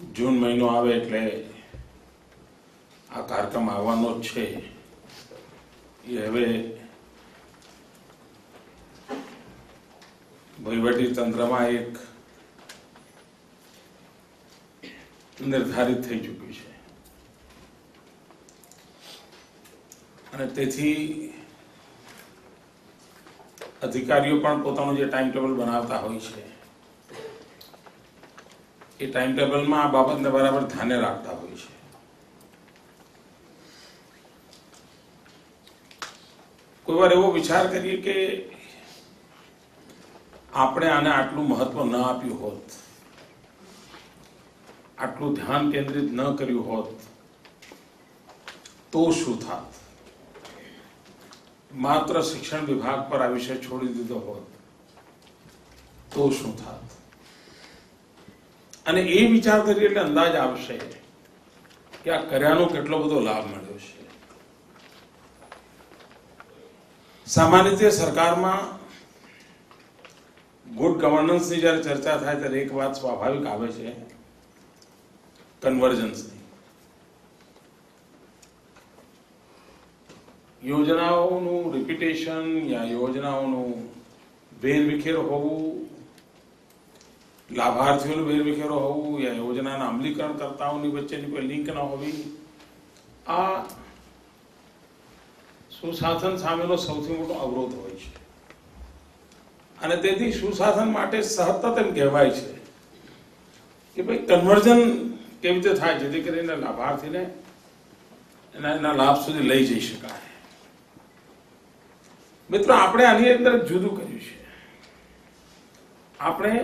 જૂન મહિનો આવે એટલે આ કાર્યક્રમ આવવાનો જ છે એ હવે વહીવટી તંત્રમાં એક નિર્ધારિત થઈ ચૂક્યું છે અને તેથી અધિકારીઓ પણ પોતાનું જે ટાઈમ ટેબલ બનાવતા હોય છે એ ટાઈમ ટેબલમાં આ બાબતને બરાબર ધ્યાને રાખતા હોય છે. કોઈ વાર એવો વિચાર કરીએ કે આપણે આને આટલું મહત્વ ન આપ્યું હોત, આટલું ધ્યાન કેન્દ્રિત ન કર્યું હોત તો શું થાત? માત્ર શિક્ષણ વિભાગ પર આ વિષય છોડી દીધો હોત તો શું થાત? અને એ વિચાર કરીએ એટલે અંદાજ આવશે કે આ કર્યાનો કેટલો બધો લાભ મળ્યો છે. સામાન્ય રીતે સરકારમાં ગુડ ગવર્નન્સની જ્યારે ચર્ચા થાય ત્યારે એક વાત સ્વાભાવિક આવે છે, કન્વર્જન્સની. યોજનાઓનું રિપીટેશન યા યોજનાઓનું વેરવિખેર હોવું, લાભાર્થીઓનું વેરવિખેરો હોવું યા યોજનાના અમલીકરણ કરતાઓની વચ્ચેની કોઈ લિંક ન હોવી, આ સુશાસન સામેનો સૌથી મોટો અવરોધ હોય છે. અને તેથી સુશાસન માટે સતત એમ કહેવાય છે કે ભાઈ કન્વર્ઝન કેવી રીતે થાય જેથી કરીને લાભાર્થીને એના લાભ સુધી લઈ જઈ શકાય. મિત્રો, આપણે આની અંદર જુદું કર્યું છે. આપણે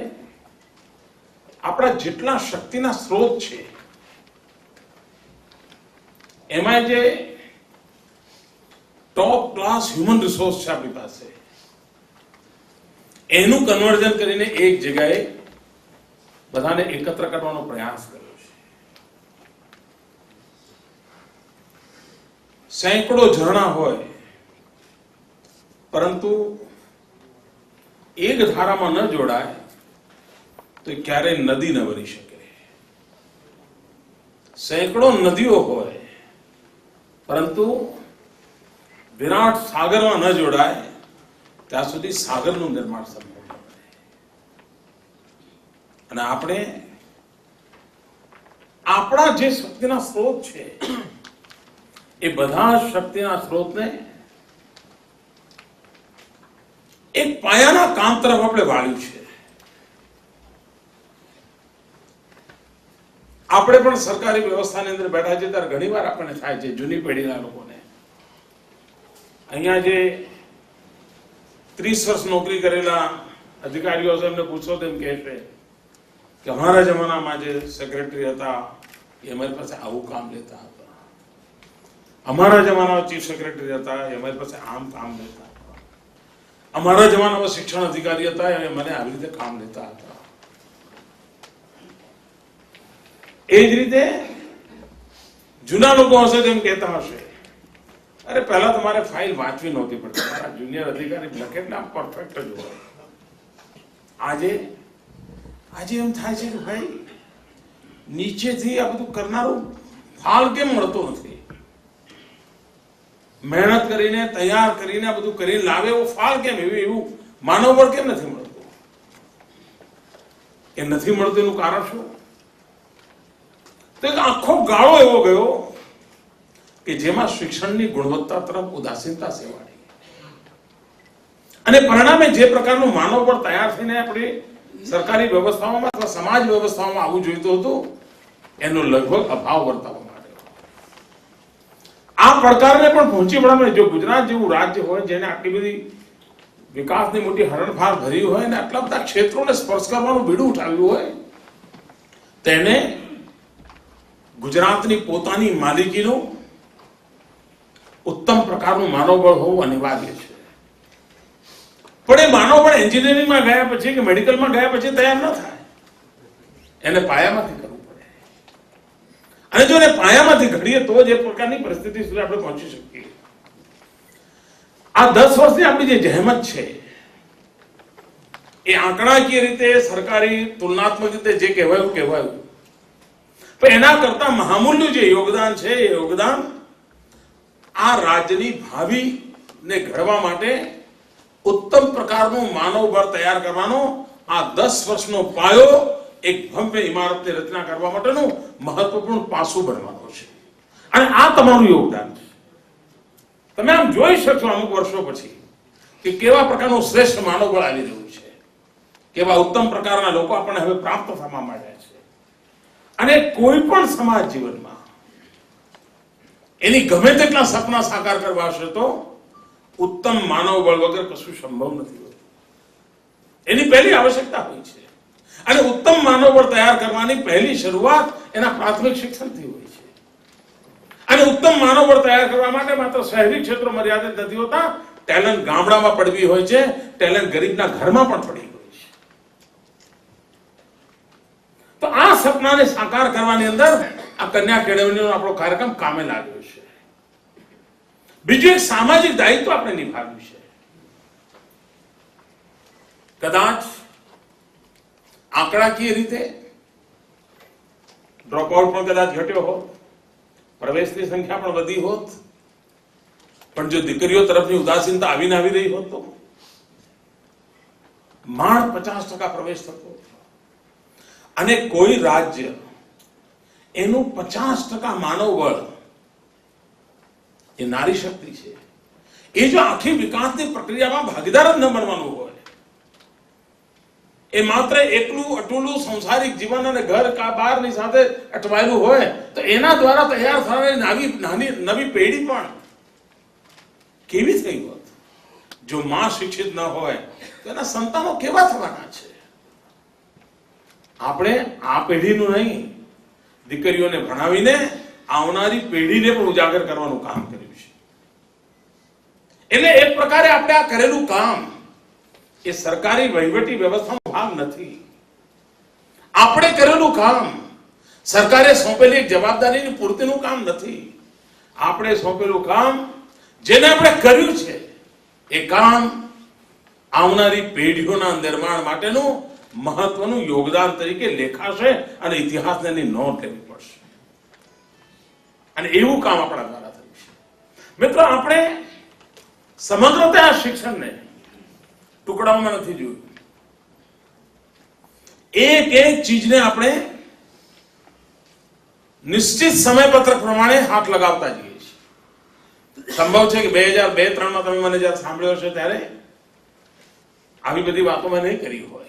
આપણા જેટલા શક્તિના સ્ત્રોત છે એમાં જે ટોપ ક્લાસ હ્યુમન રિસોર્સ છે આપણી પાસે, એનું કન્વર્ઝન કરીને એક જગ્યાએ બધાને એકત્ર કરવાનો પ્રયાસ કર્યો છે. સેંકડો ઝરણા હોય પરંતુ એક ધારામાં ન જોડાય તો ક્યારેય નદી ન બની શકે. સેંકડો નદીઓ હોય પરંતુ વિરાટ સાગરમાં ન જોડાય ત્યાં સુધી સાગરનું નિર્માણ સંભવ ન બને. અને આપણે આપણા જે શક્તિના સ્ત્રોત છે એ બધા શક્તિના સ્ત્રોતને એક પાયાના કામ તરફ આપણે વાળ્યું છે. આપણે પણ સરકારી વ્યવસ્થાની અંદર બેઠા છે ત્યારે ઘણી વાર આપણને થાય છે, જૂની પેઢીના લોકોને, અહીંયા જે 30 વર્ષ નોકરી કરેલા અધિકારીઓ છે એમને પૂછો તો એમ કહે છે કે અમારા જમાનામાં જે સેક્રેટરી હતા એ અમારી પાસે આવું કામ લેતા હતા, અમારા જમાનામાં ચીફ સેક્રેટરી હતા એ અમારી પાસે આમ કામ લેતા હતા, અમારા જમાનામાં શિક્ષણ અધિકારી હતા એ મને આવી રીતે કામ લેતા હતા. એ જ રીતે જૂના લોકો હશે તેમ કહેતા હશે, અરે પહેલા તમારે ફાઇલ વાંચવી નહોતી પડતી, તમારા જુનિયર અધિકારી લખે એટલે આમ પરફેક્ટ જ હોય. આજે એમ થાય છે કે ભાઈ નીચેથી આ બધું કરનારું ફાલ કેમ મળતો નથી? મહેનત કરીને તૈયાર કરીને આ બધું કરીને લાવે એવો ફાલ કેમ, એવું માનવબળ કેમ નથી મળતું? એ નથી મળતું એનું કારણ શું? તો એક આખો ગાળો એવો ગયો કે જેમાં શિક્ષણની ગુણવત્તા તરફ ઉદાસીનતા સેવાળી અને પરિણામે જે પ્રકારનું માનવબળ તૈયાર થઈને આપણે સરકારી વ્યવસ્થાઓમાં અથવા સમાજ વ્યવસ્થાઓમાં આવવું જોઈતું હતું એનો લગભગ અભાવ વર્તાવવા માટે આ પડકારને પણ પહોંચી વળવા, જો ગુજરાત જેવું રાજ્ય હોય જેને આટલી બધી વિકાસની મોટી હરણફાળ ભરી હોય અને આટલા બધા ક્ષેત્રોને સ્પર્શ કરવાનું બીડું ઉઠાવ્યું હોય, તેને ગુજરાતની પોતાની માલિકીનું ઉત્તમ પ્રકારનું માનવબળ હોવું અનિવાર્ય છે. પણ એ માનવબળ એન્જિનિયરિંગમાં ગયા પછી કે મેડિકલમાં ગયા પછી તૈયાર ન થાય, એને પાયામાંથી કરવું પડે. અને જો એને પાયામાંથી ઘડીએ તો જ એ પ્રકારની પરિસ્થિતિ સુધી આપણે પહોંચી શકીએ. આ 10 વર્ષની આપણી જે જહેમત છે એ આંકડાકીય રીતે સરકારી તુલનાત્મક રીતે જે કહેવાયું પણ એના કરતા મહામૂલ્ય જે યોગદાન છે એ યોગદાન આ રાજ્યની ભાવિને ઘડવા માટે ઉત્તમ પ્રકારનું માનવબળ તૈયાર કરવાનો આ 10 વર્ષનો પાયો એક ભવ્ય ઇમારતની રચના કરવા માટેનું મહત્વપૂર્ણ પાસું બનવાનો છે. અને આ તમારું યોગદાન છે. તમે આમ જોઈ શકશો અમુક વર્ષો પછી કે કેવા પ્રકારનું શ્રેષ્ઠ માનવબળ આવી રહ્યું છે, કેવા ઉત્તમ પ્રકારના લોકો આપણને હવે પ્રાપ્ત થવા માંડ્યા છે. અને કોઈ પણ સમાજ જીવનમાં એની ગમે તેટલા સપના સાકાર કરવા હશે તો ઉત્તમ માનવબળ વગર કશું સંભવ નથી હોતું. એની પહેલી આવશ્યકતા હોય છે. અને ઉત્તમ માનવબળ તૈયાર કરવાની પહેલી શરૂઆત એના પ્રાથમિક શિક્ષણથી હોય છે. અને ઉત્તમ માનવબળ તૈયાર કરવા માટે માત્ર શહેરી ક્ષેત્રો મર્યાદિત નથી હોતા. ટેલેન્ટ ગામડામાં પડવી હોય છે, ટેલેન્ટ ગરીબના ઘરમાં પણ પડી હોય છે. તો આ સપનાને સાકાર કરવાની અંદર આ કન્યા કેળવણીનો આપણો કાર્યક્રમ કામે લાગ્યો છે. બીજું એક સામાજિક દાયિત્વ આપણે નિભાવ્યું છે. કદાચ આંકડાકીય રીતે ડ્રોપઆઉટ પણ કદાચ ઘટ્યો હોત, પ્રવેશની સંખ્યા પણ વધી હોત, પણ જો દીકરીઓ તરફની ઉદાસીનતા આવીને આવી રહી હોત તો માંડ 50% પ્રવેશ થતો. અને કોઈ રાજ્ય એનું 50% માનવબળ એ નારી શક્તિ છે, એ જો આખી વિકાસની પ્રક્રિયામાં ભાગીદાર જ ન બનવાનું હોય, એ માત્ર એકલું અટુલું સંસારિક જીવન અને ઘર બહારની સાથે અટવાયેલું હોય તો એના દ્વારા તૈયાર થનારી નવી પેઢી પણ કેવી થઈ હોત. જો માં શિક્ષિત ન હોય તો એના સંતાનો કેવા થવાના છે. આપણે આ પેઢીનું નહીં, દીકરીઓને ભણાવીને આવનારી પેઢીને પણ ઉજાગર કરવાનું કામ કર્યું છે. એટલે એક પ્રકારે આપણે આ કરેલું કામ એ સરકારી વહીવટી વ્યવસ્થાનો ભાગ નથી. આપણે કરેલું કામ સરકારે સોંપેલી એક જવાબદારીની પૂર્તિનું કામ નથી. આપણે સોંપેલું કામ જેને આપણે કર્યું છે એ કામ આવનારી પેઢીઓના નિર્માણ માટેનું મહત્વનું યોગદાન તરીકે લેખાશે અને ઇતિહાસને એની નોંધ લેવી પડશે. અને એવું કામ આપણા દ્વારા થયું છે. મિત્રો, આપણે સમગ્ર આ શિક્ષણને ટુકડાઓમાં નથી જોયું. એક એક ચીજને આપણે નિશ્ચિત સમયપત્રક પ્રમાણે હાથ લગાવતા જઈએ છીએ. સંભવ છે કે 2002-03 તમે મને જયારે સાંભળ્યો હશે ત્યારે આવી બધી વાતો મેં નહીં કરી હોય.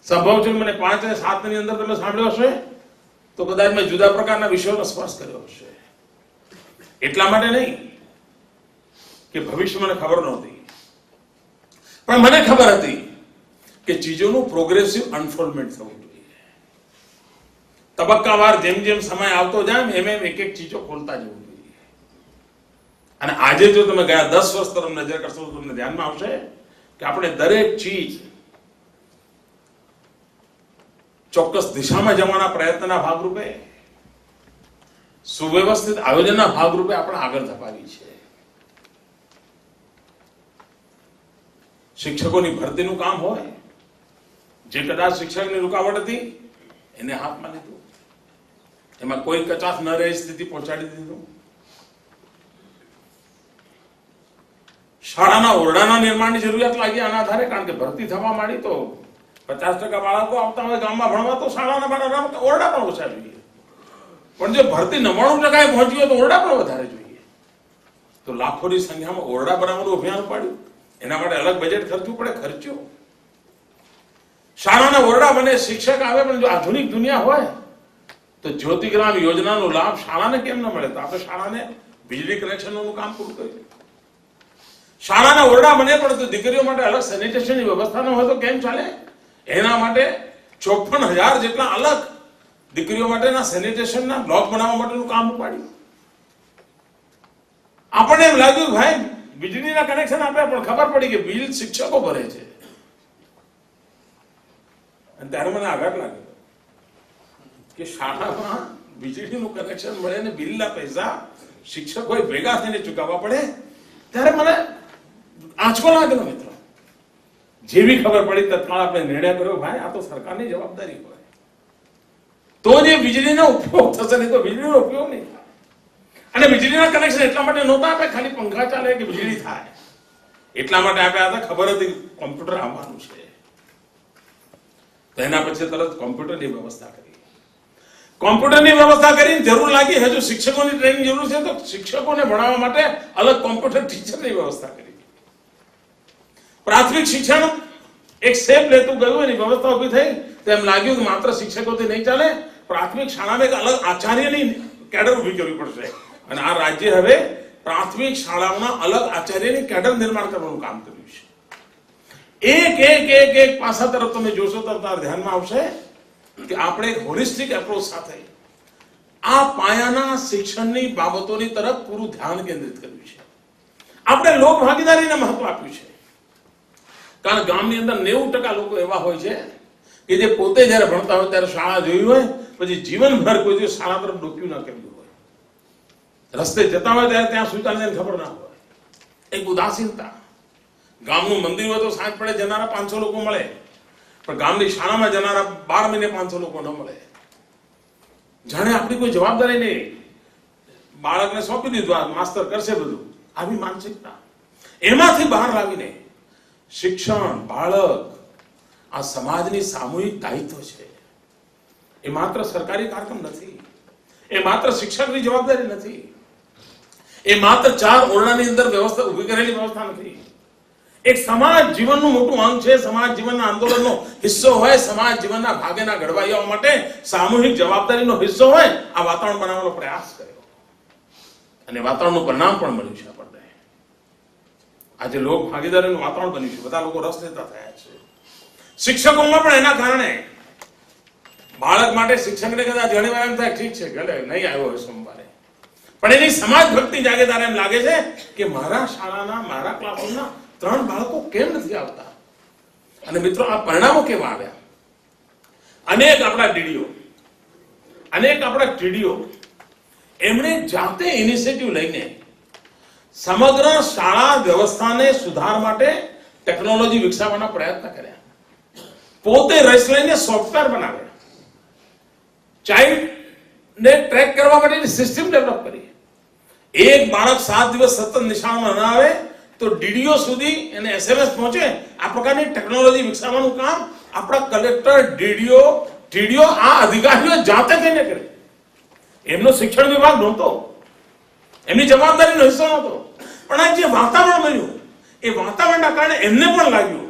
સંભવ છે કે મને 5 અને 7 ની અંદર તમે સાંભળ્યો હશે તો કદાચ મેં જુદા પ્રકારના વિષયોનો સ્પર્શ કર્યો હશે. એટલા માટે નહીં કે ભવિષ્ય મને ખબર નહોતી, પણ મને ખબર હતી કે ચીજોનું પ્રોગ્રેસિવ અનફોલ્ડમેન્ટ થવું જોઈએ. તબક્કાવાર જેમ જેમ સમય આવતો જાય એમ એમ એક એક ચીજો ખોલતા જવું જોઈએ. અને આજે જો તમે ગયા 10 વર્ષ તરફ નજર કરશો તો તમને ધ્યાનમાં આવશે કે આપણે દરેક ચીજ ચોક્કસ દિશામાં જવાના પ્રયત્નના ભાગરૂપે, સુવ્યવસ્થિત આયોજનના ભાગરૂપે આપણે આગળ ધપાવી છે. શિક્ષકોની ભરતીનું કામ હોય, જે કદાચ શિક્ષકની રૂકાવટ હતી એને હાથમાં લીધું, એમાં કોઈ કચાશ ન રહે સ્થિતિ પહોંચાડી દીધું. શાળાના ઓરડાના નિર્માણની જરૂરિયાત લાગી આના આધારે, કારણ કે ભરતી થવા માંડી તો 50% બાળકો આવતા હોય ગામમાં ભણવા તો શાળાના ઓરડા પણ ઓછા જોઈએ. પણ જો ભરતી 99% પહોંચી હોય તો ઓરડા પણ વધારે જોઈએ. તો લાખોની સંખ્યામાં ઓરડા બનાવવાનું અભિયાન પાડ્યું. એના માટે અલગ બજેટ ખર્ચવું પડે, ખર્ચ્યો. શાળાના ઓરડા બને, શિક્ષક આવે, પણ જો આધુનિક દુનિયા હોય તો જ્યોતિગ્રામ યોજનાનો લાભ શાળાને કેમ ન મળે? તો આપણે શાળાને વીજળી કનેક્શનનું કામ પૂરું કર્યું. શાળાના ઓરડા બને પણ તો દીકરીઓ માટે અલગ સેનિટેશનની વ્યવસ્થા ન હોય તો કેમ ચાલે? એના માટે 54,000 જેટલા અલગ દીકરીઓ માટેના સેનિટેશનના બ્લોક બનાવવા માટેનું કામ ઉપાડ્યું. આપણને એમ લાગ્યું ભાઈ વીજળીના કનેક્શન આપ્યા, પણ ખબર પડી કે બિલ શિક્ષકો ભરે છે. અને ત્યારે મને આઘાત લાગ્યો કે શાળામાં વીજળીનું કનેક્શન મળે ને બિલના પૈસા શિક્ષકોએ ભેગા થઈને ચૂકવવા પડે, ત્યારે મને આંચકો લાગેલો. મિત્રો, જેવી ખબર પડી તત્કાળ આપણે નિર્ણય કર્યો, ભાઈ આ તો સરકારની જવાબદારી હોય તો જે વીજળીનો ઉપયોગ થશે, નહીં તો વીજળીનો ઉપયોગ નહીં. અને વીજળીના કનેક્શન એટલા માટે નહોતા આપ્યા ખાલી પંખા ચાલે કે વીજળી થાય, એટલા માટે આપ્યા હતા, ખબર હતી કોમ્પ્યુટર આવવાનું છે. તો એના પછી તરત કોમ્પ્યુટરની વ્યવસ્થા કરી. કોમ્પ્યુટરની વ્યવસ્થા કરીને જરૂર લાગી હજુ શિક્ષકોની ટ્રેનિંગ જરૂર છે, તો શિક્ષકોને ભણાવવા માટે અલગ કોમ્પ્યુટર ટીચરની વ્યવસ્થા કરી. પ્રાથમિક શિક્ષણ એક શેપ લેતું ગયું, એની વ્યવસ્થા ઉભી થઈ. તેમ લાગ્યું કે માત્ર શિક્ષકોથી નહીં ચાલે, પ્રાથમિક શાળામાં એક અલગ આચાર્યની કેડર ઉભી કરવી પડશે. અને આ રાજ્ય હવે પ્રાથમિક શાળાઓના અલગ આચાર્યની કેડર નિર્માણ કરવાનું કામ કર્યું છે. એક પાસા તરફ તમે જોશો તો તમારા ધ્યાનમાં આવશે કે આપણે એક હોલિસ્ટિક એપ્રોચ સાથે આ પાયાના શિક્ષણની બાબતોની તરફ પૂરું ધ્યાન કેન્દ્રિત કર્યું છે. આપણે લોક ભાગીદારીને મહત્વ આપ્યું છે. કારણ ગામની અંદર 90% લોકો એવા હોય છે કે જે પોતે જયારે ભણતા હોય ત્યારે શાળા જોઈ હોય, પછી જીવનભર કોઈ દિવસ શાળા તરફ ડોક્યું ના કર્યું હોય, રસ્તે જતા હોય ત્યારે ત્યાં સુતા ખબર ના હોય. એક ઉદાસીનતા. ગામનું મંદિર હોય તો સાંજ પડે જનારા 500 લોકો મળે, પણ ગામની શાળામાં જનારા 12 મહિને 500 લોકો ન મળે. જાણે આપણી કોઈ જવાબદારી નહીં, બાળકને સોંપી દીધું, આ માસ્તર કરશે બધું, આવી માનસિકતા. એમાંથી બહાર લાવીને શિક્ષણ, બાળક આ સમાજની સામૂહિક દાયિત્વ છે. એ માત્ર સરકારી કાર્યક્રમ નથી, એ માત્ર શિક્ષકની જવાબદારી નથી, એ માત્ર 4 ઓરડાની અંદર વ્યવસ્થા ઉભી કરેલી વ્યવસ્થા નથી. એક સમાજ જીવનનું મોટું અંગ છે. સમાજ જીવનના આંદોલનનો હિસ્સો હોય, સમાજ જીવનના ભાગેના ઘડવાઈઓ માટે સામૂહિક જવાબદારીનો હિસ્સો હોય, આ વાતાવરણ બનાવવાનો પ્રયાસ કર્યો અને વાતાવરણનું પરિણામ પણ મળ્યું છે. આપણને આજે લોક ભાગીદારીનું વાતાવરણ બન્યું છે, બધા લોકો રસ લેતા થયા છે. શિક્ષકોમાં પણ એના કારણે બાળક માટે શિક્ષકને કદાચ ઘણી વાર એમ થાય ઠીક છે ગલે નહીં આવ્યો હોય સોમવારે, પણ એની સમાજ ભક્તિ જાગે ત્યારે એમ લાગે છે કે મારા શાળાના, મારા ક્લાસરૂમના 3 બાળકો કેમ નથી આવતા. અને મિત્રો આ પરિણામો કેવા આવ્યા? અનેક આપણા ટીડીઓ એમણે જાતે ઇનિશિયેટિવ લઈને સમગ્ર શાળા વ્યવસ્થાને સુધાર માટે ટેકનોલોજી વિકસાવવાના પ્રયત્ન કર્યા. પોતે રસ લઈને સોફ્ટવેર બનાવ્યા, ચાઇલ્ડને ટ્રેક કરવા માટેની સિસ્ટમ ડેવલપ કરી. એક બાળક 7 દિવસ સતત નિશાળમાં ન આવે તો ડીડીઓ સુધી એને SMS પહોંચે, આ પ્રકારની ટેકનોલોજી વિકસાવવાનું કામ આપણા કલેક્ટર, ટીડીઓ આ અધિકારીઓ જાતે થઈને કરે. એમનો શિક્ષણ વિભાગ નહોતો, એમની જવાબદારીનો હિસ્સો નહોતો. પણ આ જે વાતાવરણ બન્યું, એ વાતાવરણના કારણે એમને પણ લાગ્યું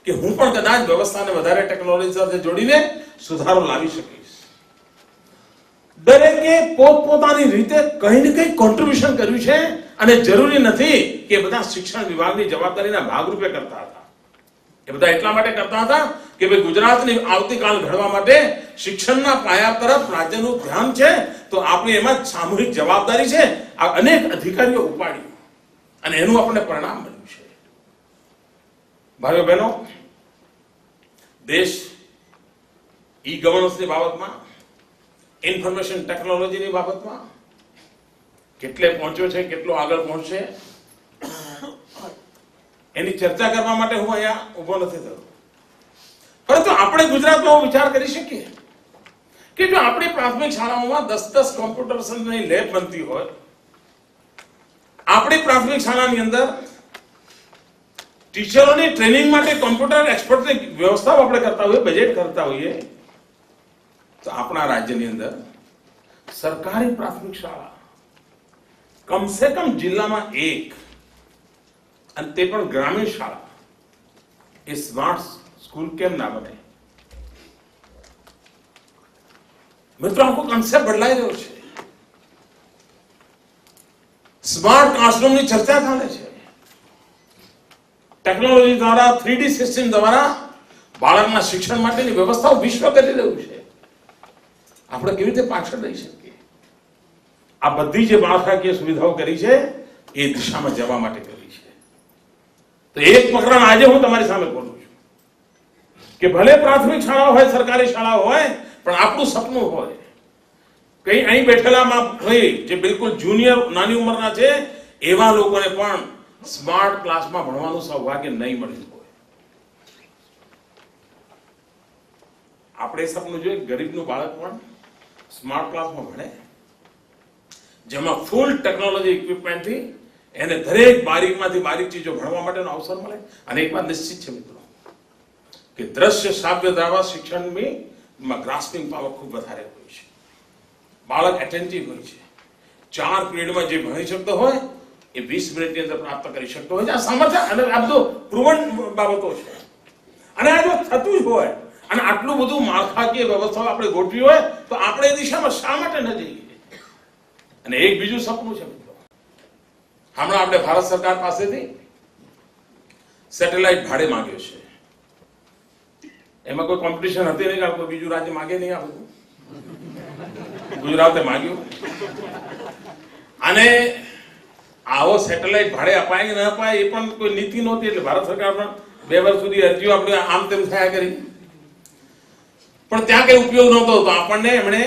કે હું પણ કદાચ વ્યવસ્થાને વધારે ટેકનોલોજી સાથે જોડીને સુધારો લાવી શકીશ. દરેકે પોતપોતાની રીતે કંઈ ને કંઈ કોન્ટ્રીબ્યુશન કર્યું છે. અને જરૂરી નથી કે બધા શિક્ષણ વિભાગની જવાબદારીના ભાગરૂપે કરતા હતા. એ બધા એટલા માટે કરતા હતા કે ભાઈ ગુજરાતની આવતીકાલ ઘડવા માટે શિક્ષણના પાયા તરફ રાજ્યનું ધ્યાન છે, તો આપણી એમાં સામૂહિક જવાબદારી છે. આ અનેક અધિકારીઓ ઉપાડ્યું અને એનું આપણને પરિણામ મળ્યું છે. ભાઈઓ બહેનો, દેશ ઈ ગવર્નન્સની બાબતમાં, ઇન્ફોર્મેશન ટેકનોલોજીની બાબતમાં કેટલે પહોંચ્યો છે, કેટલો આગળ પહોંચશે, એની ચર્ચા કરવા માટે હું અહીંયા ઉભો નથી થયો. પરંતુ આપણે ગુજરાતમાં વિચાર કરી શકીએ કે જો આપણી પ્રાથમિક શાળાઓમાં 10 કોમ્પ્યુટરની લેબ બનતી હોય, આપણી પ્રાથમિક શાળાની અંદર ટીચરોની ટ્રેનિંગ માટે કોમ્પ્યુટર એક્સપર્ટની વ્યવસ્થા આપણે કરતા હોઈએ, બજેટ કરતા હોઈએ, તો આપણા રાજ્યની અંદર સરકારી પ્રાથમિક શાળા કમસે કમ જિલ્લામાં 1, અને તે પણ ગ્રામીણ શાળા, એ સ્માર્ટ સ્કૂલ કેમ ના બને? મિત્રો, આખો કન્સેપ્ટ બદલાઈ રહ્યો છે. સ્માર્ટ ક્લાસરૂમની ચર્ચા ચાલે છે. ટેકનોલોજી દ્વારા, 3D સિસ્ટમ દ્વારા બાળકના શિક્ષણ માટેની વ્યવસ્થાઓ વિશ્વ કરી રહ્યું છે. આપણે કેવી રીતે પાછળ રહી શકીએ? આ બધી જે માળખાકીય સુવિધાઓ કરી છે એ દિશામાં જવા માટે કરી છે. તો એક પ્રકરણ આજે હું તમારી સામે બોલું છું કે ભલે પ્રાથમિક શાળાઓ હોય, સરકારી શાળાઓ હોય, પણ આપણું સપનું હોય કઈ અહીં બેઠેલામાં હોય જે બિલકુલ જુનિયર, નાની ઉંમરના છે, એવા લોકોને પણ સ્માર્ટ ક્લાસમાં ભણવાનું સૌભાગ્ય નહીં મળ્યું હોય. આપણે સપનું જોઈએ ગરીબનું બાળક પણ સ્માર્ટ ક્લાસમાં ભણે, જેમાં ફૂલ ટેકનોલોજી ઇક્વિપમેન્ટથી એને દરેક બારીકમાંથી બારીક ચીજો ભણવા માટેનો અવસર મળે. અને એક વાત નિશ્ચિત છે મિત્રો કે દ્રશ્ય શ્રાવ્ય દ્વારા શિક્ષણમાં ગ્રાસ્પિંગ પાવર ખૂબ વધારે હોય છે. બાળક એટેન્ટિવ હોય છે. 4 પીરિયડમાં જે ભણી શકતો હોય એ 20 મિનિટની અંદર પ્રાપ્ત કરી શકતો હોય છે. આ સામર્થ્ય અને આ બધું પ્રુવન બાબતો છે. અને આ જો થતું જ હોય અને આટલું બધું માળખાકીય વ્યવસ્થાઓ આપણે ગોઠવી હોય તો આપણે એ દિશામાં શા માટે ન જઈએ? અને એક બીજું સપનું છે મિત્રો, હમણાં આપણે ભારત સરકાર પાસેથી સેટેલાઇટ ભાડે માંગ્યો છે. એમાં કોઈ કોમ્પિટિશન હતી નહીં, કારણ કોઈ બીજું રાજ્ય માંગે નહીં. આ બધું ગુજરાતે માંગ્યું. અને આવો સેટેલાઇટ ભાડે અપાય કે ન અપાય એ પણ કોઈ નીતિ નહોતી. એટલે ભારત સરકાર પણ 2 વર્ષ સુધી અરજીઓ આપણે આમ તેમ થયા કરી, પણ ત્યાં કઈ ઉપયોગ નહોતો. તો આપણને એમણે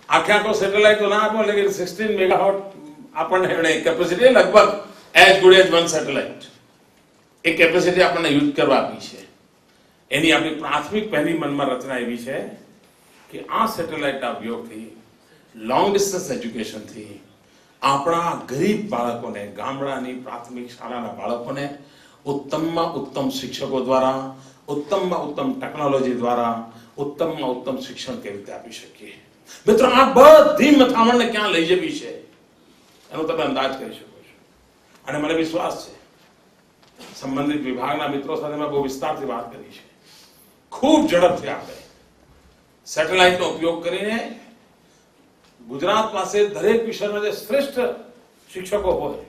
આખો સેટેલાઇટ તો ના આપ્યો, એટલે 16 મેગાવોટ આપણને એમણે કેપેસિટી, લગભગ એઝ ગુડ એઝ 1 સેટેલાઇટ, એ કેપેસિટી આપણને યુઝ કરવા આપી છે. એની આપણી પ્રાથમિક પહેલી મનમાં રચના એવી છે કે આ સેટેલાઇટના ઉપયોગથી લોંગ ડિસ્ટન્સ એજ્યુકેશનથી આપણા ગરીબ બાળકોને, ગામડાની પ્રાથમિક શાળાના બાળકોને ઉત્તમમાં ઉત્તમ શિક્ષકો દ્વારા, ઉત્તમમાં ઉત્તમ ટેકનોલોજી દ્વારા ઉત્તમમાં ઉત્તમ શિક્ષણ કેવી રીતે આપી શકીએ. મિત્રો, આ બધી મથામણને ક્યાં લઈ જવી છે એનો તમે અંદાજ કરી શકો છો. અને મને વિશ્વાસ છે સંબંધિત વિભાગના મિત્રો સાથે મેં બહુ વિસ્તારથી વાત કરી છે. ખૂબ ઝડપથી આપણે સેટેલાઇટનો ઉપયોગ કરીને ગુજરાત પાસે દરેક વિષયમાં જે શ્રેષ્ઠ શિક્ષકો હોય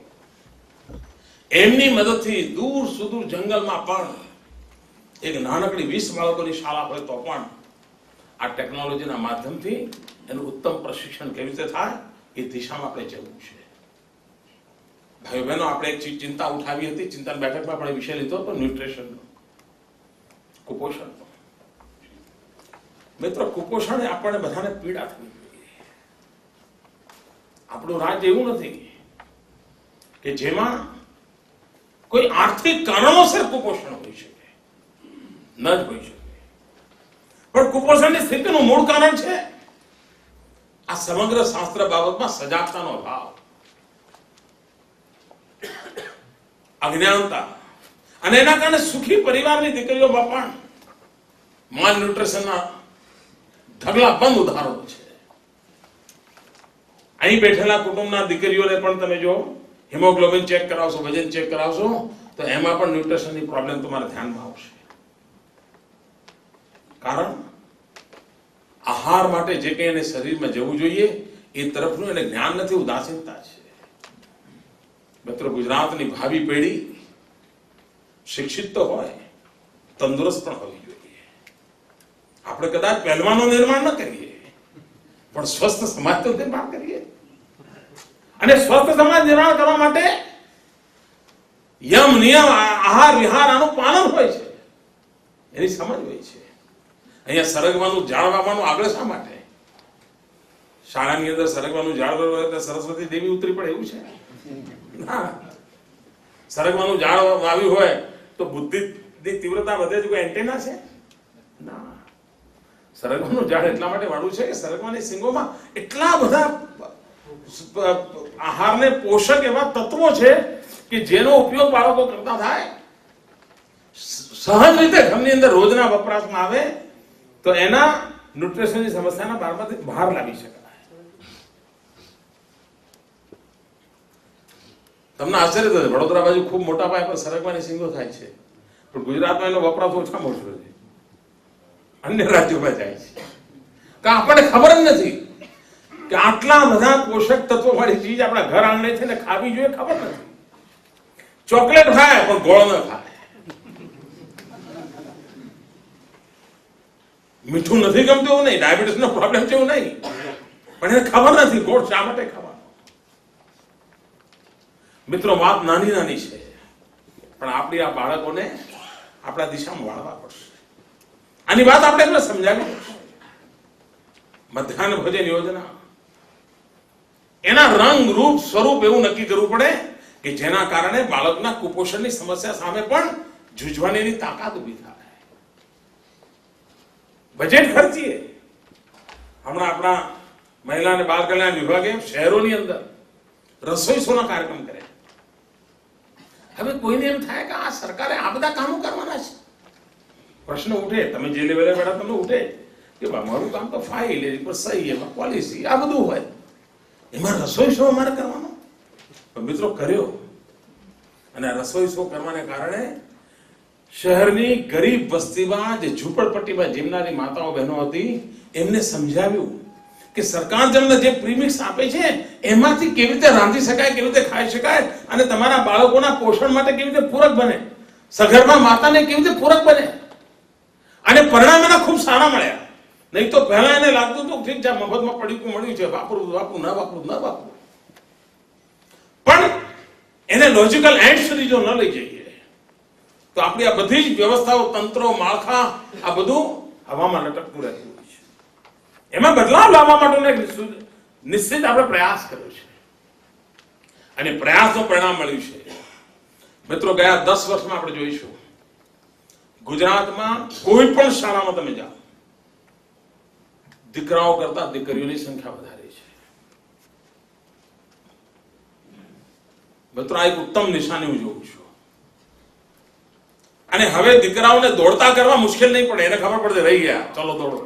એમની મદદથી દૂર સુદૂર જંગલમાં પણ એક નાનકડી 20 બાળકોની શાળા હોય તો પણ આ ટેકનોલોજીના માધ્યમથી એનું ઉત્તમ પ્રશિક્ષણ કેવી રીતે થાય એ દિશામાં આપણે જવું છે. ભાઈઓ બહેનો, આપણે એક ચિંતા ઉઠાવી હતી, ચિંતન બેઠકમાં પણ વિષય લીધો હતો, ન્યુટ્રિશનનો, કુપોષણનો. મિત્રો, કુપોષણ આપણને બધાને પીડા થવી જોઈએ. આપણું રાજ્ય એવું નથી કે જેમાં કોઈ આર્થિક કારણોસર કુપોષણ હોઈ શકે, ન જ હોઈ શકે. પણ કુપોષણની સ્થિતિનું મૂળ કારણ છે આ સમગ્ર શાસ્ત્ર બાબતમાં સજાગતાનો અભાવ, અજ્ઞાનતા. અને એના કારણે સુખી પરિવારની દીકરીઓમાં પણ માલ ન્યુટ્રિશનના ઢગલા બંધ ઉદાહરણો છે. અહીં બેઠેલા કુટુંબના દીકરીઓને પણ તમે જો હિમોગ્લોબિન ચેક કરાવશો, વજન ચેક કરાવશો તો એમાં પણ ન્યુટ્રિશનની પ્રોબ્લેમ તમારા ધ્યાનમાં આવશે. કારણ આહાર માટે જે કંઈ એને શરીરમાં જવું જોઈએ એ તરફનું એને જ્ઞાન નથી, ઉદાસીનતા છે. મિત્રો, ગુજરાતની ભાવિ પેઢી શિક્ષિત તો હોય, તંદુરસ્ત પણ હોવી જોઈએ. આપણે કદાચ પહેલવાનો નિર્માણ ન કરીએ પણ સ્વસ્થ સમાજ તો નિર્માણ કરીએ. અને સ્વસ્થ સમાજ નિર્માણ કરવા માટે યમ નિયમ, આહાર વિહાર આનું પાલન હોય છે, એની સમજ હોય છે. અહીંયા સરગવાનું ઝાડ વાવવાનું આગળ શા માટે? શાળાની અંદર સરગવાનું ઝાડ વાવવા એટલે સરસ્વતી દેવી ઉતરી પડે એવું છે? ના. સરગવાનું ઝાડ વાવ્યું હોય તો બુદ્ધિની તીવ્રતા વધે છે, કોઈ એન્ટેના છે? ના. સરગવાનું ઝાડ એટલા માટે વાળું છે કે સરગવાની સિંગોમાં એટલા બધા આહારને પોષક એવા તત્વો છે કે જેનો ઉપયોગ બાળકો કરતા થાય, સહજ રીતે ઘરની અંદર રોજના વપરાશમાં આવે તો એના ન્યુટ્રિશનની સમસ્યાના બારમાંથી બહાર લાવી શકાય. તમને આશ્ચર્ય થશે, વડોદરા બાજુ ખૂબ મોટા પાયે પર સરગવાની સિંગો થાય છે, પણ ગુજરાતમાં એનો વપરાશ ઓછામાં ઓછો છે, અન્ય રાજ્યોમાં જાય છે. કારણ આપણને ખબર જ નથી કે આટલા બધા પોષક તત્વો વાળી ચીજ આપણા ઘર આંગણે છે ને ખાવી જોઈએ, ખબર નથી. ચોકલેટ ખાય પણ ગોળ ન ખાય, મીઠું નથી ગમતું એવું નહીં, ડાયાબિટીસ નો પ્રોબ્લેમ છે એવું નહીં, પણ એને ખબર નથી ગોળ શા માટે ખાવાનો. મિત્રો, વાત નાની નાની છે પણ આપણી આ બાળકોને આપણા દિશામાં વાળવા પડશે. આની વાત આપણે એમને સમજાવવી પડશે. મધ્યાહન ભોજન યોજના, એના રંગ રૂપ સ્વરૂપ એવું નક્કી કરવું પડે કે જેના કારણે બાળકના કુપોષણની સમસ્યા સામે પણ જૂઝવાની એની તાકાત ઉભી થાય. બજેટ ખર્ચીએ. હમણાં આપણા મહિલા અને બાળ કલ્યાણ વિભાગે શહેરોની અંદર રસોઈ શોના કાર્યક્રમ કર્યા. હવે કોઈને એમ થાય કે આ સરકારે આ બધા કામો કરવાના છે. પ્રશ્ન ઉઠે, તમે જે લેવલે બેઠા તમને ઉઠે કે મારું કામ તો ફાઇલ પર સહી, એમાં પોલિસી, આ બધું હોય, એમાં રસોઈ શો અમારે કરવાનો? પણ મિત્રો કર્યો. અને રસોઈ શો કરવાને કારણે શહેરની ગરીબ વસ્તીમાં જે ઝૂંપડપટ્ટીમાં જીવનારી માતાઓ બહેનો હતી એમને સમજાવ્યું કે સરકાર તમને જે પ્રીમિક્સ આપે છે એમાંથી કેવી રીતે રાંધી શકાય, કેવી રીતે ખાઈ શકાય અને તમારા બાળકોના પોષણ માટે કેવી રીતે પૂરક બને, સગર્ભા માતાને કેવી રીતે પૂરક બને. અને પરિણામ એના ખૂબ સારા મળ્યા. નહીં તો પહેલા એને લાગતું હતું ઠીક છે મફતમાં પડીકું મળ્યું છે, વાપરવું વાપરું, ના વાપરું ના વાપરું. પણ એને લોજિકલ એન્ડ સુધી જો ન લઈ જઈએ તો આપણી આ બધી જ વ્યવસ્થાઓ, તંત્રો, માળખા આ બધું હવામાં લટકતું રહેતું હોય છે. એમાં બદલાવ લાવવા માટેનો નિશ્ચિત આપણે પ્રયાસ કર્યો છે અને પ્રયાસનું પરિણામ મળ્યું છે. મિત્રો ગયા 10 વર્ષમાં આપણે જોઈશું ગુજરાતમાં કોઈ પણ શાળામાં તમે જાઓ, દીકરાઓ કરતા દીકરીઓની સંખ્યા વધારે છે. મિત્રો આ એક ઉત્તમ નિશાની હું જોઉં છું. અને હવે દીકરાઓને દોડતા કરવા મુશ્કેલ નહીં પડે. એને ખબર પડે રહી ગયા, ચલો દોડો,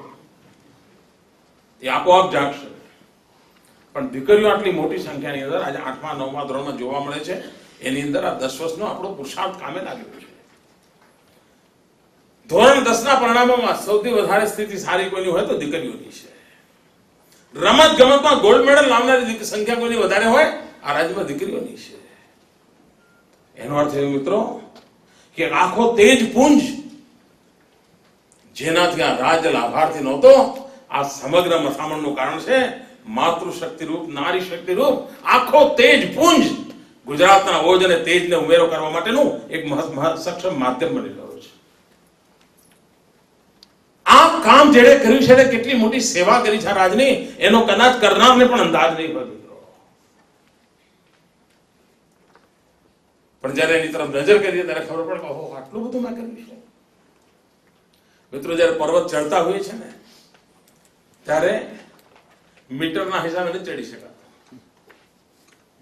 એ આપોઆપ જાગશે. પણ દીકરીઓ આટલી મોટી સંખ્યાની અંદર આજે 8મા 9મા ધોરણમાં જોવા મળે છે. એની અંદર આ 10 વર્ષનો આપણો પુરુષાર્થ કામે લાગ્યો છે. ધોરણ 10ના પરિણામોમાં સૌથી વધારે સ્થિતિ સારી કોઈની હોય તો દીકરીઓની છે. રમત ગમતમાં ગોલ્ડ મેડલ લાવનારી સંખ્યા કોઈની વધારે હોય આ રાજ્યમાં દીકરીઓની છે. એનો અર્થ એ મિત્રો કે આખો તેજ પુંજ જેનાથી આ રાજ્ય લાભાર્થી નહોતો, આ સમગ્ર મથામણનું કારણ છે માતૃશક્તિ રૂપ, નારી શક્તિ રૂપ આખો તેજ પુંજ ગુજરાતના ઓજ અને તેજને ઉમેરો કરવા માટેનું એક સક્ષમ માધ્યમ બની ગયું છે. આ કામ જેણે કર્યું છે એને કેટલી મોટી સેવા કરી છે રાજની, એનો કદાચ કરનારને પણ અંદાજ નહીં પડતો. પણ જયારે એની તરફ નજર કરીએ ત્યારે ખબર પડે ઓહો આટલું બધું મેં કર્યું છે. મિત્રો જયારે પર્વત ચડતા હોય છે ને ત્યારે મીટરના હિસાબે નથી ચડી શકાતા,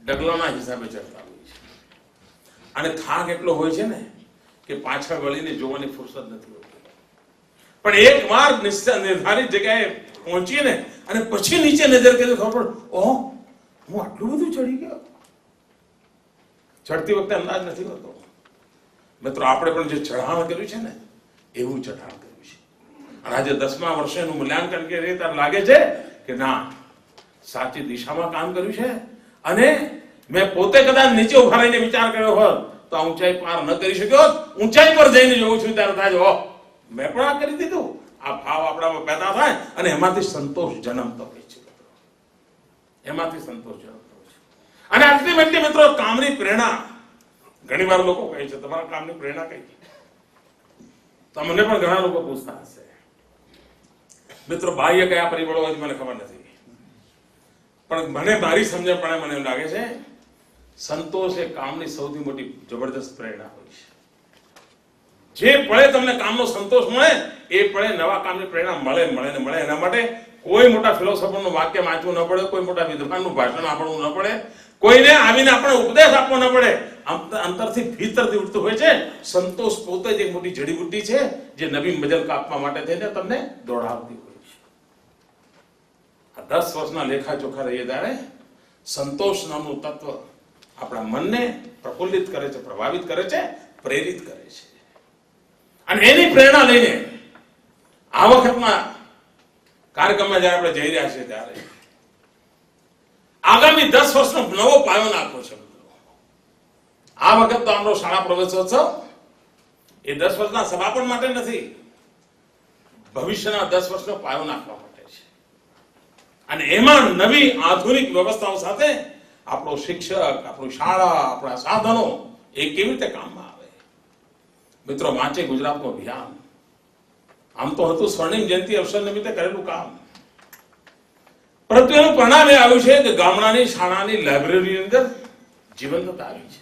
ડગલાના હિસાબે ચડતા હોય છે. અને થાક એટલો હોય છે ને કે પાછળ વળીને જોવાની ફુરસત નથી હોતી. પણ એક વાર નિર્ધારિત જગ્યાએ પહોંચીને અને પછી નીચે નજર કરી ખબર પડે ઓહ હું આટલું બધું ચડી ગયો. ચડતી વખતે અંદાજ નથી હોતો. મિત્રો આપણે પણ જે ચઢાણ કર્યું છે ને એવું ચઢાણ કર્યું છે. અને આજે 10મા વર્ષે એનું મૂલ્યાંકન કરીએ ત્યારે લાગે છે કે ના સાચી દિશામાં કામ કર્યું છે. અને મેં પોતે કદાચ નીચે ઉભા રહીને વિચાર કર્યો હોત તો આ ઊંચાઈ પાર ન કરી શક્યો. ઊંચાઈ પર જઈને જોઉં છું ત્યારે થાય ઓહ મેં પણ આ કરી દીધું. આ ભાવ આપણામાં પેદા થાય અને એમાંથી સંતોષ જન્મતો હોય છે. એમાંથી સંતોષ જન્મતો હોય છે. અને અલ્ટિમેટલી મિત્રો કામની પ્રેરણા, ઘણી વાર લોકો કહે છે તમારા કામની પ્રેરણા કઈ? તમને પણ ઘણા લોકો પૂછતા હશે. મિત્રો બાહ્ય કયા પરિબળો હોય મને ખબર નથી, પણ મને મારી સમજણ પણ મને એમ લાગે છે સંતોષ એ કામની સૌથી મોટી જબરદસ્ત પ્રેરણા હોય છે. જે પળે તમને કામનો સંતોષ મળે એ પળે નવા કામની પ્રેરણા મળે ને મળે. એના માટે કોઈ મોટા ફિલોસોફરનું વાક્ય વાંચવું ન પડે, કોઈ મોટા વિદ્વાનનું ભાષણ આપવું ન પડે, કોઈને આવીને આપણે ઉપદેશ આપવો ન પડે. અંતરથી ભીતરથી ઉઠતું હોય છે. સંતોષ પોતે જ એક મોટી જડીબુટ્ટી છે જે નવી મજલ કાપવા માટે થઈને તમને દોડાવતી હોય છે. આ 10 વર્ષના લેખા ચોખા રહીએ ત્યારે સંતોષ નામનું તત્વ આપણા મનને પ્રફુલ્લિત કરે છે, પ્રભાવિત કરે છે, પ્રેરિત કરે છે. અને એની પ્રેરણા લઈને આ વખતના કાર્યક્રમમાં જયારે આપણે જઈ રહ્યા છીએ ત્યારે આગામી 10 વર્ષનો નવો પાયો નાખવો છે. આ વખત તો આપણો શાળા પ્રવેશોત્સવ એ 10 વર્ષના સમાપન માટે નથી, ભવિષ્યના 10 વર્ષનો પાયો નાખવા માટે છે. અને એમાં નવી આધુનિક વ્યવસ્થાઓ સાથે આપણો શિક્ષક, આપણી શાળા, આપણા સાધનો એ કેવી રીતે કામમાં આવે. મિત્રો વાંચે ગુજરાતનું અભિયાન આમ તો હતું સ્વર્ણિમ જયંતિ અવસર નિમિત્તે કરેલું કામ, પરંતુ એનું પરિણામ એ આવ્યું છે કે ગામડાની શાળાની લાઇબ્રેરીની અંદર જીવંતતા આવી છે.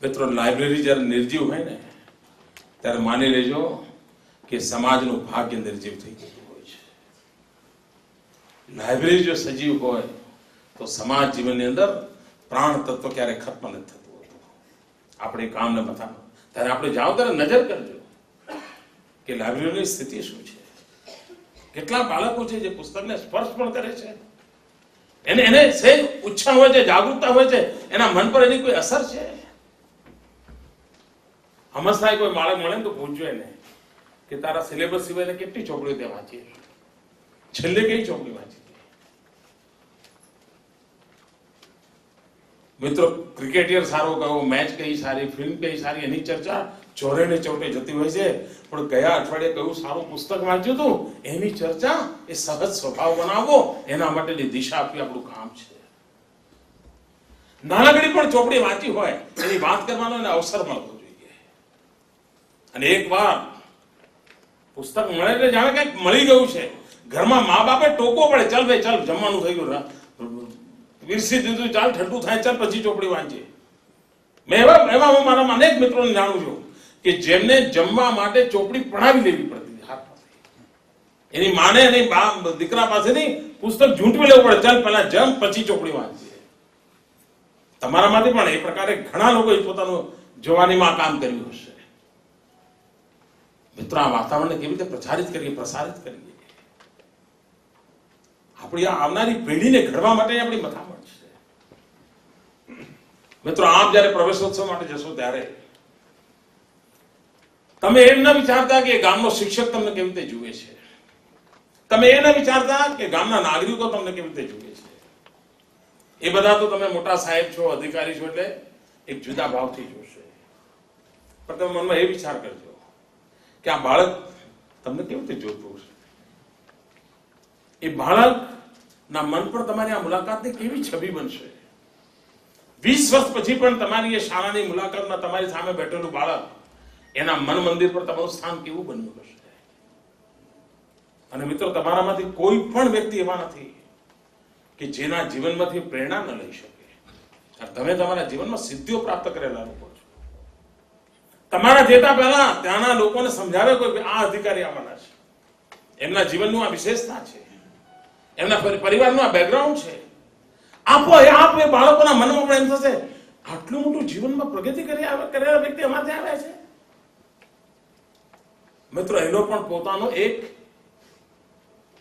મિત્રો લાઇબ્રેરી જ્યારે નિર્જીવ હોય ને ત્યારે માની લેજો કે સમાજનું ભાગ્ય નિર્જીવ થઈ ગયું હોય છે. લાઇબ્રેરી જો સજીવ હોય તો સમાજ જીવનની અંદર પ્રાણ તત્વ ક્યારે ખત્મ નથી થતું હોતું. આપણે કામને બતાવો ત્યારે આપણે જાઓ ત્યારે નજર કરજો કે લાઇબ્રેરીની સ્થિતિ શું છે. કેટલા બાળકો છે જે પુસ્તકને સ્પર્શ પણ કરે છે, એને સહેજ ઉત્સાહ હોય છે, જાગૃતતા હોય છે, એના મન પર એની કોઈ અસર છે. હમણાં કોઈ બાળક મળે ને તો પૂછજો એને કે તારા સિલેબસ સિવાય કેટલી ચોપડીઓ તે વાંચી, છેલ્લે કઈ ચોપડી વાંચી. મિત્રો, ક્રિકેટિયર સારો કયો, મેચ કઈ સારી, ફિલ્મ કઈ સારી, એની ચર્ચા ચોરે ને ચોટે જતી હોય છે. પણ ગયા અઠવાડિયે કયું સારું પુસ્તક વાંચ્યું હતું એની ચર્ચા, એ સહજ સ્વભાવ બનાવવો, એના માટેની દિશા આપવી આપણું કામ છે. નાનકડી પણ ચોપડી વાંચી હોય એની વાત કરવાનો એને અવસર મળતો જોઈએ. અને એક વાર પુસ્તક મળે એટલે જાણે કંઈક મળી ગયું છે. ઘરમાં મા બાપે ટોકવો પડે, ચાલ ભાઈ ચાલ જમવાનું થઈ ગયું, વિરસી દીધું, ચાલ ઠંડુ થાય, ચાલ પછી ચોપડી વાંચીએ. મેં એવા હું મારા અનેક મિત્રોને જાણું છું કે જેમને જમવા માટે ચોપડી પડાવી લેવી પડતી હાથમાંથી. એની માને એની દીકરા પાસેથી પુસ્તક ઝૂંટવી લેવું પડે, ચાલ પહેલા જમ પછી ચોપડી વાંચીએ. તમારામાંથી પણ એ પ્રકારે ઘણા લોકોએ પોતાનું જવાનીમાં કામ કર્યું હશે. મિત્રો, આ વાતાવરણને કેવી રીતે પ્રચારિત કરીએ, પ્રસારિત કરીએ. આપણી આવનારી પેઢીને ઘડવા માટે આપણી મથામણ છે. મિત્રો, આપ જયારે પ્રવેશોત્સવ માટે જશો ત્યારે તમે એમ ન વિચારતા કે ગામનો શિક્ષક તમને કેવી રીતે જુએ છે. તમે એ ન વિચારતા કે ગામના નાગરિકો તમને કેવી રીતે જુએ છે. એ બધા તો તમે મોટા સાહેબ છો, અધિકારી છો એટલે એક જુદા ભાવથી જોશે. પણ તમે મનમાં એ વિચાર કરજો કે આ બાળક તમને કેવી રીતે જોતું હશે. એ બાળકના મન પર તમારી આ મુલાકાતની કેવી છબી બનશે. 20 વર્ષ પછી પણ તમારી એ શાળાની મુલાકાતમાં તમારી સામે બેઠેલું બાળક, એના મન મંદિર પર તમારું સ્થાન કેવું બન્યું હશે. અને મિત્રો, તમારામાંથી કોઈ પણ વ્યક્તિ એવા નથી કે જેના જીવનમાંથી પ્રેરણા ન લઈ શકે. તમે તમારા જીવનમાં સિદ્ધિઓ પ્રાપ્ત કરેલા લોકો છો. તમારા જેતા પહેલા ત્યાંના લોકોને સમજાવે કોઈ આ અધિકારી આવવાના છે, એમના જીવનનું આ વિશેષતા છે, એમના પરિવારનું આ બેકગ્રાઉન્ડ છે. આપો એ બાળકોના મનમાં પણ એમ થશે આટલું મોટું જીવનમાં પ્રગતિ કરેલા વ્યક્તિ અમારે ત્યાં આવ્યા છે. મિત્રો, એનો પણ પોતાનો એક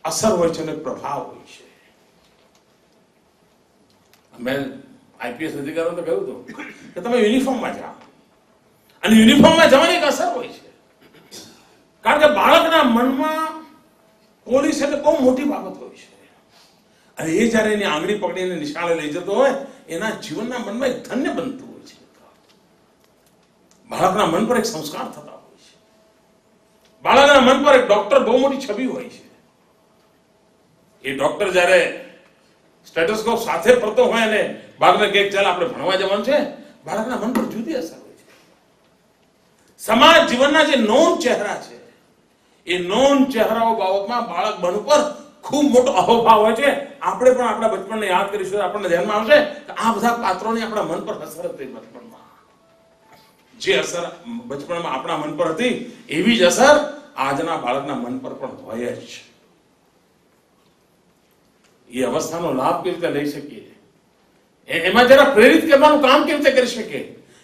અસર હોય છે અને પ્રભાવ હોય છે. મેં આઈપીએસ અધિકારીઓને તો કહ્યું હતું કે તમે યુનિફોર્મમાં જાઓ, અને યુનિફોર્મમાં જવાની એક અસર હોય છે. કારણ કે બાળકના મનમાં પોલીસ એટલે બહુ મોટી બાબત હોય છે. અને એ જયારે એની આંગળી પકડીને નિશાળે લઈ જતો હોય, એના જીવનના મનમાં એક ધન્ય બનતું હોય છે. બાળકના મન પર એક સંસ્કાર થતા હોય છે. બાળકના મન પર એક ડોક્ટર બહુ મોટી છબી હોય છે. એ ડોક્ટર જયારે સ્ટેથોસ્કોપ સાથે ફરતો હોય અને બાળકને કહે ચાલ આપણે ભણવા જવાનું છે, બાળકના મન પર જુદી અસર હોય છે. સમાજ જીવનના જે નોન ચહેરા છે, એ નોન ચહેરાઓ બાબતમાં બાળક બન ઉપર ખૂબ મોટો અહોભાવ હોય છે. આપણે પણ આપણા બચપણને યાદ કરીશું, આપણને ધ્યાનમાં આવશે કે આ બધા પાત્રોની આપણા મન પર અસર હતી. બચપણમાં જે અસર બચપણમાં આપણા મન પર હતી, એવી જ અસર આજના બાળકના મન પર પણ હોય જ. એ અવસ્થાનો લાભ કેવી રીતે લઈ શકીએ, એમાં જરા પ્રેરિત કરવાનું કામ કેવી રીતે કરી શકીએ,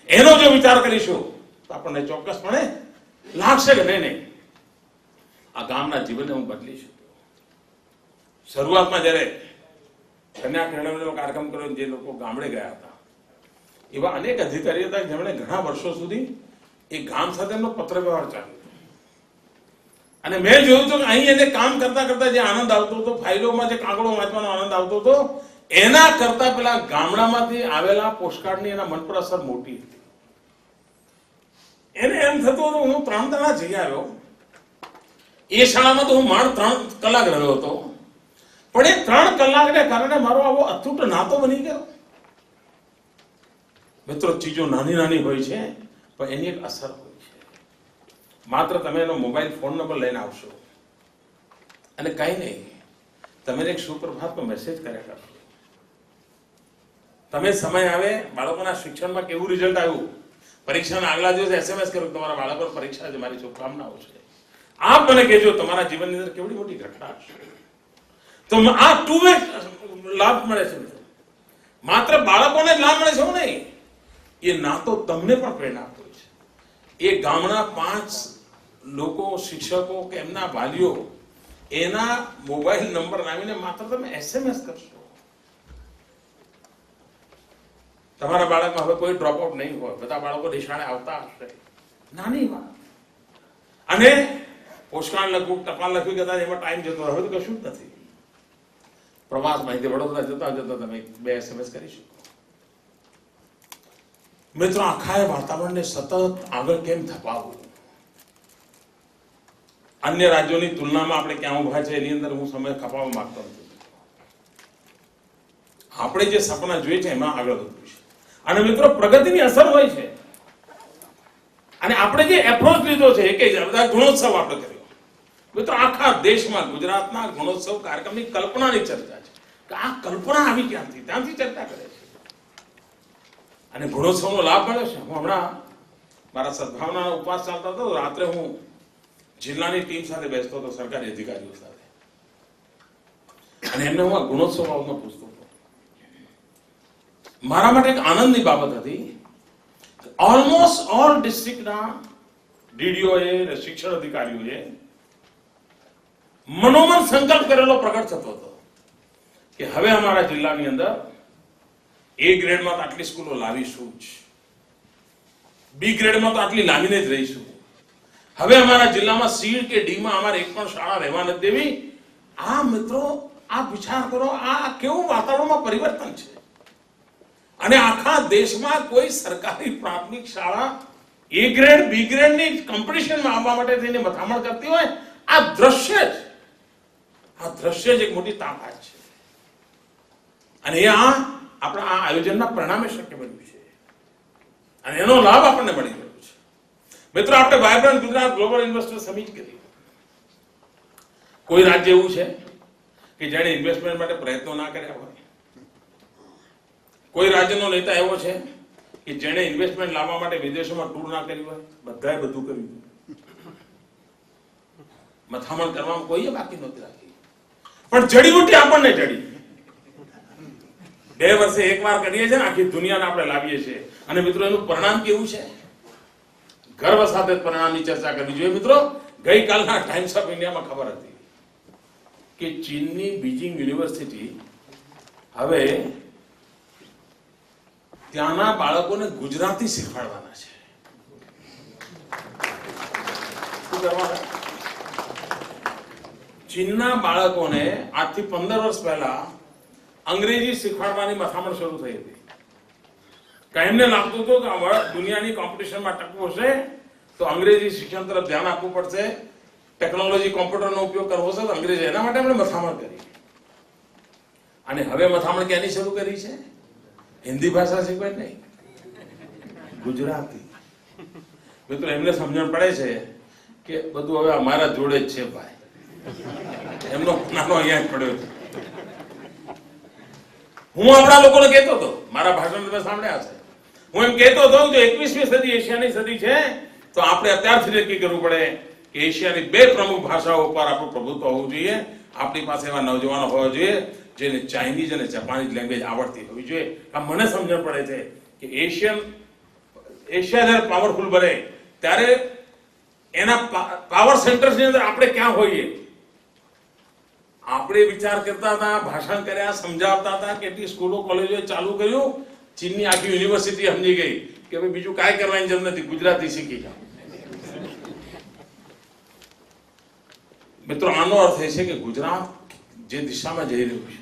એનો જો વિચાર કરીશું તો આપણને ચોક્કસપણે લાગશે કે નહીં આ ગામના જીવનને હું બદલીશ. શરૂઆતમાં જયારે કન્યા કેળવણીનો કાર્યક્રમ કર્યો, જે લોકો ગામડે ગયા હતા, એવા અનેક અધિકારીઓ હતા જેમણે ઘણા વર્ષો સુધી એ ગામ સાથેનો પત્ર વ્યવહાર ચાલ્યો. અને મેં જોયું હતું કે અહીં એને કામ કરતા કરતા જે આનંદ આવતો હતો, ફાઇલોમાં જે કાગળો વાંચવાનો આનંદ આવતો હતો, એના કરતા પેલા ગામડામાંથી આવેલા પોસ્ટકાર્ડની એના મન પર અસર મોટી હતી. એને એમ થતું હતું હું 3 દાડા જઈ આવ્યો, એ શાળામાં તો હું માંડ 3 કલાક રહ્યો હતો, પણ એ 3 કલાકને કારણે મારો આવો અતૂટ નાતો બની ગયો. મિત્રો, ચીજો નાની નાની હોય છે પણ એની એક અસર હોય છે. માત્ર તમે એનો મોબાઈલ ફોન નંબર લઈને આવશો અને કઈ નહીં, તમે એક સુપ્રભાતનો મેસેજ કર્યા કરશો. તમે સમય આવે બાળકોના શિક્ષણમાં કેવું રિઝલ્ટ આવ્યું, પરીક્ષાના આગલા દિવસે SMS કર્યું તમારા બાળકો પરીક્ષા છે, મારી શુભકામનાઓ છે. આપ મને કહેજો તમારા જીવનની અંદર કેવડી મોટી ઘટના હશે. તો આ ટુ વે લાભ મળે છે. માત્ર બાળકોને જ લાભ મળે છે એવું નહીં, એ ના તો તમને પણ પ્રેરણા આપે છે. એ ગામના 5 લોકો, શિક્ષકો કે એમના વાલીઓ એના મોબાઈલ નંબર લાવીને માત્ર તમે SMS કરશો, તમારા બાળકમાં હવે કોઈ ડ્રોપ આઉટ નહીં હોય, બધા બાળકો નિશાળે આવતા હશે. નાની વાત. અને પોસ્ટકાર્ડ લખવું, ટપાલ લખવી, કદાચ એમાં ટાઈમ જતો હવે તો કશું જ નથી. પ્રવાસ માહિતી વડોદરા જતા જતા તમે 2 SMS કરી શકો. મિત્રો, આખા વાતાવરણને સતત આગળ કેમ ધપાવવું? અન્ય રાજ્યોની તુલનામાં આપણે ક્યાં ઉભા છે એની અંદર હું સમય ખપાવવા માંગતો નથી. આપણે જે સપના જોઈએ છે એમાં આગળ વધવું છે. અને મિત્રો, પ્રગતિની અસર હોય છે. અને આપણે જે એપ્રોચ લીધો છે કે બધા ગુણોત્સવ આપણે કર્યો. મિત્રો, આખા દેશમાં ગુજરાતના ગુણોત્સવ કાર્યક્રમની કલ્પનાની ચર્ચા છે કે આ કલ્પના આવી ક્યાંથી, ત્યાંથી ચર્ચા કરે છે. અને ગુણોત્સવનો લાભ મળ્યો છે. હું હમણાં મારા સદભાવનાનો ઉપવાસ ચાલતો હતો, રાત્રે હું જિલ્લાની ટીમ સાથે બેસતો હતો, સરકારી અધિકારીઓ સાથે, અને એમને હું આ ગુણોત્સવ બાબતમાં પૂછતો હતો. મારા માટે એક આનંદની બાબત હતી. ઓલમોસ્ટ ઓલ ડિસ્ટ્રિક્ટના ડીડીઓએ, શિક્ષણ અધિકારીઓએ મનોમન સંકલ્પ કરેલો પ્રગટ થતો હતો કે હવે અમારા જિલ્લાની અંદર A ગ્રેડમાં તો આટલી સ્કૂલો લાવીશું જ, B ગ્રેડમાં તો આટલી લાવીને જ રહીશું. હવે અમારા જિલ્લામાં C કે D માં અમારે એક પણ શાળા રહેવા નથી દેવી. આ મિત્રો, આ વિચાર કરો, આ કેવું વાતાવરણમાં પરિવર્તન છે. અને આખા દેશમાં કોઈ સરકારી પ્રાથમિક શાળા A ગ્રેડ, B ગ્રેડની કોમ્પિટિશનમાં આવવા માટે થઈને મથામણ કરતી હોય, આ દ્રશ્ય જ એક મોટી તાકાત છે. અને એ આપણા આ આયોજનના પરિણામે શક્ય બન્યું છે. અને એનો લાભ આપણને મળી રહ્યો છે. મિત્રો, આપણે vibrant Gujarat global investor summit કરી. કોઈ રાજ્ય એવું છે કે જેણે ઇન્વેસ્ટમેન્ટ માટે પ્રયત્નો ના કર્યા હોય? કોઈ રાજ્યનો નેતા એવો છે કે જેણે ઇન્વેસ્ટમેન્ટ લાવવા માટે વિદેશોમાં ટૂર ના કરી હોય? બધાએ બધું કર્યું. મથામણ કરવામાં કોઈએ બાકી નહોતી રાખી. પણ જડીબુટી આપણને જડી. 2 વર્ષે એકવાર કરીએ છીએ ને, આખી દુનિયાને આપણે લાવીએ છીએ. અને મિત્રો, એનું પરિણામ કેવું છે? ગર્વ સાથે પરિણામની ચર્ચા કરવી જોઈએ. મિત્રો, ગઈકાલના ટાઈમ્સ ઓફ ઇન્ડિયામાં ખબર હતી કે ચીનની બીજિંગ યુનિવર્સિટી હવે ત્યાંના બાળકોને ગુજરાતી શીખવાડવાના છે. શું કરવાના? ચીનના બાળકોને આજથી 15 વર્ષ પહેલા અંગ્રેજી શીખવાડવાની મથામણ શરૂ થઈ હતી. એમને લાગતું હતું કે દુનિયાની કોમ્પિટિશનમાં ટકવું હશે તો અંગ્રેજી શિક્ષણ તરફ ધ્યાન આપવું પડશે, ટેકનોલોજી, કોમ્પ્યુટરનો ઉપયોગ કરવો છે, તો અંગ્રેજી. એના માટે એમણે મથામણ કરી. અને હવે મથામણ ક્યાંની શરૂ કરી છે? હિન્દી ભાષા શીખવાય નહીં, ગુજરાતી. મિત્રો, એમને સમજણ પડે છે કે બધું હવે અમારા જોડે જ છે ભાઈ. એમનો નાનો અહીંયા જ પડ્યો છે. હું આપણા લોકોને કહેતો હતો, મારા ભાષણ તમે સાંભળ્યા હશે, હું એમ કહેતો હતો કે 21મી સદી એશિયાની સદી છે, તો આપણે અત્યારથી નક્કી કરવું પડે કે એશિયાની 2 પ્રમુખ ભાષાઓ પર આપણું પ્રભુત્વ હોવું જોઈએ. આપણી પાસે એવા નવજવાનો હોવા જોઈએ જેને ચાઇનીઝ અને જાપાનીઝ લેંગ્વેજ આવડતી હોવી જોઈએ. આ મને સમજણ પડે છે કે એશિયા જ્યારે પાવરફુલ બને ત્યારે એના પાવર સેન્ટર્સની અંદર આપણે ક્યાં હોઈએ? આપણે વિચાર કરતા હતા, ભાષણ કર્યા, સમજાવતા હતા, કેટલી સ્કૂલો, કોલેજો ચાલુ કર્યું. ચીનની આખી યુનિવર્સિટી સમજી ગઈ કે ભાઈ બીજું કાંઈ કરવાની જરૂર નથી, ગુજરાતી શીખી જાઓ. મિત્રો, આનો અર્થ એ છે કે ગુજરાત જે દિશામાં જઈ રહ્યું છે,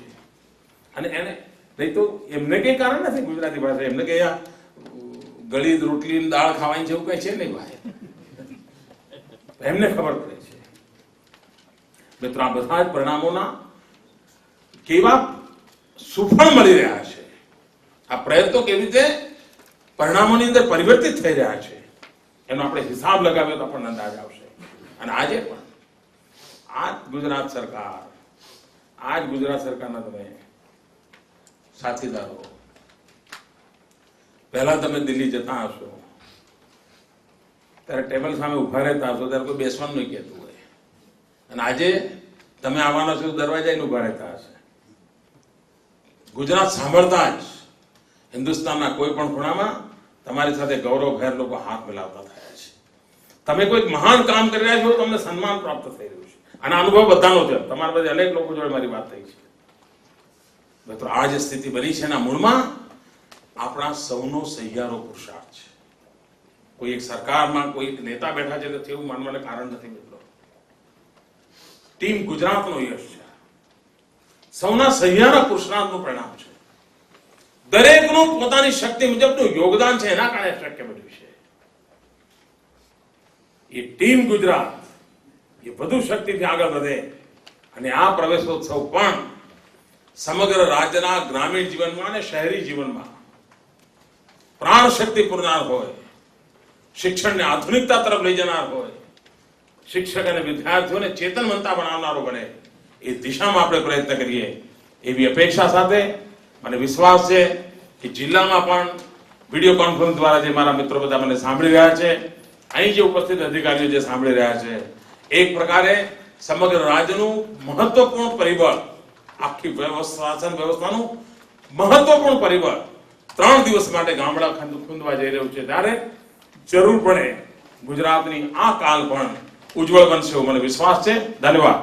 અને એને નહીં તો એમને કઈ કારણ નથી ગુજરાતી ભાષા, એમને કઈ ગળી રોટલી દાળ ખાવાની છે એવું કઈ છે નહીં ભાઈ. એમને ખબર પડે છે. મિત્રો, આ બધા જ પરિણામોના કેવા સુફળ મળી રહ્યા છે, આ પ્રયત્નો કેવી રીતે પરિણામોની અંદર પરિવર્તિત થઈ રહ્યા છે, એનો આપણે હિસાબ લગાવ્યો તો આપણને અંદાજ આવશે. અને આજે પણ આ જ ગુજરાત સરકારના તમે સાથીદારો, પહેલા તમે દિલ્હી જતા હશો ત્યારે ટેબલ સામે ઉભા રહેતા હશો ત્યારે કોઈ બેસવાનું નહીં કહેતું હોય, અને આજે તમે આવવાના છો દરવાજા ઉભા રહેતા હશે. ગુજરાત સાંભળતા જ હિન્દુસ્તાનના કોઈ પણ ખૂણામાં તમારી સાથે ગૌરવભેર લોકો હાથ મિલાવતા થયા છે. તમે કોઈ મહાન કામ કરી રહ્યા છો, તમને સન્માન પ્રાપ્ત થઈ રહ્યું છે. અને અનુભવ બધાનો છે. તમારા બધા અનેક લોકો જોડે મારી વાત થઈ છે. મિત્રો, આ જે સ્થિતિ બની છે એના મૂળમાં આપણા સૌનો સહિયારો પુરુષાર્થ છે. કોઈ એક સરકારમાં કોઈ એક નેતા બેઠા છે તો એવું માનવાને કારણ નથી. મિત્રો, ટીમ ગુજરાતનો યશ છે. સૌના સહિયારા પુરુષાર્થનું પરિણામ છે. દરેકનું પોતાની શક્તિ મુજબનું યોગદાન છે, એના કારણે શક્ય બન્યું છે. એ ટીમ ગુજરાત એ વધુ શક્તિથી આગળ વધે અને આ પ્રવેશોત્સવ પણ સમગ્ર રાજ્યના ગ્રામીણ જીવનમાં અને શહેરી જીવનમાં પ્રાણ શક્તિ પૂરનાર હોય, શિક્ષણને આધુનિકતા તરફ લઈ જનાર હોય, શિક્ષક અને વિદ્યાર્થીઓને ચેતનવંતા બનાવનારો બને, એ દિશામાં આપણે પ્રયત્ન કરીએ એવી અપેક્ષા સાથે મને વિશ્વાસ છે કે જિલ્લામાં પણ વિડીયો કોન્ફરન્સ દ્વારા જે મારા મિત્રો બધા મને સાંભળી રહ્યા છે, અહીં જે ઉપસ્થિત અધિકારીઓ જે સાંભળી રહ્યા છે, એક પ્રકારે સમગ્ર રાજ્યનું મહત્વપૂર્ણ પરિબળ, આખી શાસન વ્યવસ્થાનું મહત્વપૂર્ણ પરિબળ 3 દિવસ માટે ગામડા ખૂંદવા જઈ રહ્યું છે. ત્યારે જરૂર પડે ગુજરાતની આ કાલ પણ ઉજ્જવળ બનશે એવો મને વિશ્વાસ છે. ધન્યવાદ.